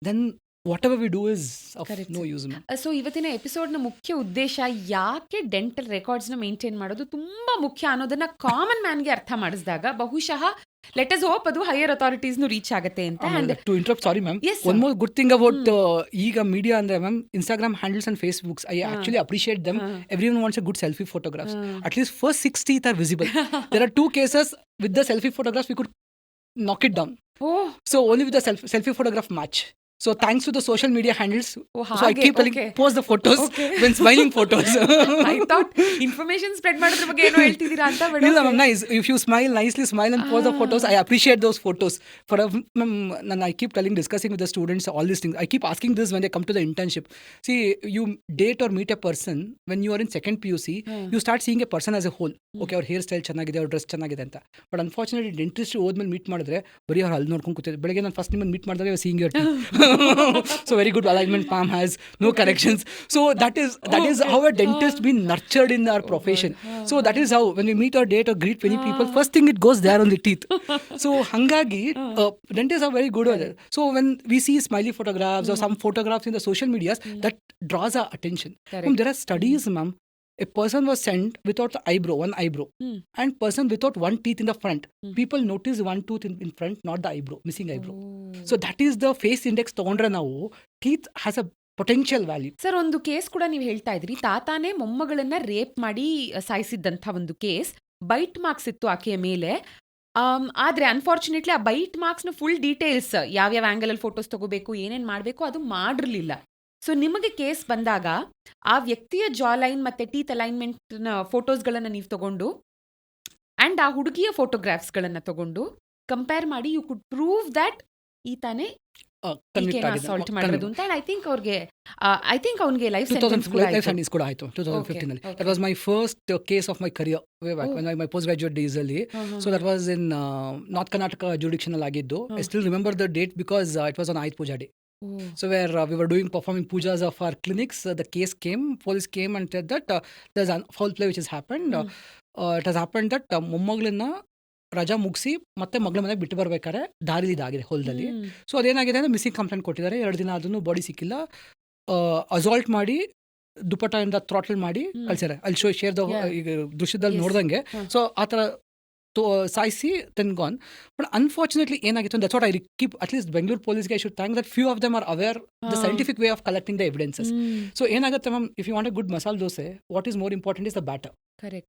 then whatever we do is of no use ma'am. So ಇವತ್ತಿನ ಎಪಿಸೋಡ್ನ ಮುಖ್ಯ ಉದ್ದೇಶ ಯಾಕೆ ಡೆಂಟಲ್ ರೆಕಾರ್ಡ್ಸ್ನ ಮೇಂಟೈನ್ ಮಾಡೋದು ತುಂಬ ಮುಖ್ಯ ಅನ್ನೋದನ್ನ ಕಾಮನ್ ಮ್ಯಾನ್ಗೆ ಅರ್ಥ ಮಾಡಿಸಿದಾಗ ಬಹುಶಃ ಲೆಟ್ ಅಸ್ ಹೋಪ್ ಅದು ಹೈಯರ್ ಅಥಾರಿಟೀಸ್ನು ರೀಚ್ ಆಗುತ್ತೆ ಅಂತ. To interrupt, sorry ma'am, one more good thing about ಈಗ ಮೀಡಿಯಾ ಅಂದ್ರೆ ma'am, Instagram handles and Facebooks, I actually appreciate them. Everyone wants a good selfie photographs. At least first 6 teeth are visible. There are 2 cases with the selfie photographs we could knock it down. So only with the selfie photograph match. So thanks to the social media handles. So I keep telling, post the photos when smiling photos. I thought information spread ಮಾಡೋದ್ರ ಬಗ್ಗೆ ಏನೋ ಹೇಳ್ತಿದ್ದೀರಾ ಅಂತ. ಇಲ್ಲ ma'am, nice. If you smile nicely, smile and post the photos, I appreciate those photos. For I keep discussing with the students all these things. I keep asking this when they come to the internship. See, you date or meet a person when you are in second PUC, you start seeing a person as a whole. Okay, ಅವ್ರ ಹೇರ್ ಸ್ಟೈಲ್ ಚೆನ್ನಾಗಿದೆ, ಅವ್ರ ಡ್ರೆಸ್ ಚೆನ್ನಾಗಿದೆ ಅಂತ. ಬಟ್ ಅನ್ಫಾರ್ಚುನೇಟ್ಲಿ ಡೆಂಟಿಸ್ಟ್ ಹೋದ್ಮೇಲೆ ಮೀಟ್ ಮಾಡಿದ್ರೆ ಬರೀ ಅವ್ರು ಅಲ್ಲಿ ನೋಡ್ಕೊಂಡು ಕೂತಿದ್ರು. ಬೆಳಗ್ಗೆ ನಾನು ಫಸ್ಟ್ ನಿಮ್ಮನ್ನು ಮೀಟ್ ಮಾಡಿದಾಗ seeing your so very good alignment, palm has no corrections. So that is how a dentist been nurtured in our profession. So that is how when we meet or date or greet many people, first thing it goes there on the teeth. So hangagi dentists are very good at it. So when we see smiley photographs or some photographs in the social medias, that draws our attention. There are studies, ma'am. A person was sent without one eyebrow, and person without one teeth in the front. People notice one tooth in front, not the eyebrow, missing eyebrow. So that is the face index ತಗೊಂಡ್ರೆ ನಾವು teeth has a potential value. Sir, ಒಂದು ಕೇಸ್ ಕೂಡ ನೀವು ಹೇಳ್ತಾ ಇದ್ರಿ, ತಾತಾನೇ ಮೊಮ್ಮಗಳನ್ನ ರೇಪ್ ಮಾಡಿ ಸಾಯಿಸಿದ್ದಂಥ ಒಂದು ಕೇಸ್. ಬೈಟ್ ಮಾರ್ಕ್ಸ್ ಇತ್ತು ಆಕೆಯ ಮೇಲೆ. ಆದ್ರೆ ಅನ್ಫಾರ್ಚುನೇಟ್ಲಿ ಆ ಬೈಟ್ ಮಾರ್ಕ್ಸ್ನ ಫುಲ್ ಡೀಟೇಲ್ಸ್, ಯಾವ್ಯಾವ ಆಂಗಲಲ್ಲಿ ಫೋಟೋಸ್ ತಗೋಬೇಕು, ಏನೇನು ಮಾಡಬೇಕು, ಅದು ಮಾಡಿರಲಿಲ್ಲ. ಸೊ ನಿಮಗೆ ಕೇಸ್ ಬಂದಾಗ ಆ ವ್ಯಕ್ತಿಯ ಜಾ ಲೈನ್ ಮತ್ತೆ ಟೀತ್ ಅಲೈನ್ಮೆಂಟ್ನ ಫೋಟೋಸ್ಗಳನ್ನು ನೀವು ತಗೊಂಡು ಅಂಡ್ ಆ ಹುಡುಗಿಯ ಫೋಟೋಗ್ರಾಫ್ಸ್ಗಳನ್ನು ತಗೊಂಡು ಕಂಪೇರ್ ಮಾಡಿ ಯು ಕುಡ್ ಪ್ರೂವ್ ದಟ್ ಈತಾನೆ ಅಸಾಲ್ಟ್ ಮಾಡಿರೋದು ಅಂತ. ಐ ಥಿಂಕ್ ಅವನಿಗೆ ಲೈಫ್ ಸೆಂಟೆನ್ಸ್ ಕೂಡ ಆಯಿತು 2015 ಅಲ್ಲಿ. That was my first case of my career way back when my post graduate days ಅಲ್ಲಿ. So that was in north Karnataka jurisdiction ಅಲ್ಲಿ ಆಗಿದ್ದು. I still remember the date because it was on Ayudha Puja day. So where we were performing pujas of our clinics, the case came, police came and said that there's a foul play which has happened. It has happened that ಮೊಮ್ಮಗಳನ್ನ ರಜಾ ಮುಗಿಸಿ ಮತ್ತೆ ಮಗಳ ಮನೆಗೆ ಬಿಟ್ಟು ಬರ್ಬೇಕಾದ್ರೆ ದಾರಿಲಿ ಇದಾಗಿದೆ ಹೊಲದಲ್ಲಿ. ಸೊ ಅದೇನಾಗಿದೆ ಅಂದರೆ ಮಿಸ್ಸಿಂಗ್ ಕಂಪ್ಲೇಂಟ್ ಕೊಟ್ಟಿದ್ದಾರೆ. 2 ದಿನ ಆದ್ರೂ ಬಾಡಿ ಸಿಕ್ಕಿಲ್ಲ. ಅಸಾಲ್ಟ್ ಮಾಡಿ ದುಪ್ಪಟ್ಟದಿಂದ ಥ್ರಾಟಲ್ ಮಾಡಿ ಕಳ್ಸಿದ್ದಾರೆ. ಅಲ್ಲಿ ಶೇರ್ ದ ಈಗ ದೃಶ್ಯದಲ್ಲಿ ನೋಡ್ದಂಗೆ. ಸೊ ಆ ಥರ ಸಾಯಿಸಿ then gone. But unfortunately ಏನಾಗಿತ್ತು, that's what I keep, at least Bangalore police I should thank that few of them are aware the scientific way of collecting the evidences. So ಏನಾಗುತ್ತೆ ma'am, if you want a good masala dosa, what is more important is the batter. Correct.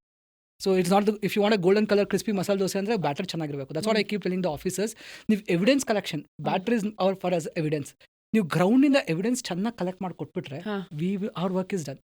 So it's not if you want a golden color crispy masala dosa ಅಂದ್ರೆ batter ಚೆನ್ನಾಗಿರಬೇಕು. That's what I keep telling the officers. ನೀವು evidence collection, batter is our for as evidence. ನೀವು ಗ್ರೌಂಡ್ ಇಂದ ಎವಿಡೆನ್ಸ್ ಚೆನ್ನಾಗಿ ಕಲೆಕ್ಟ್ ಮಾಡಿ ಕೊಟ್ಬಿಟ್ರೆ our work is done.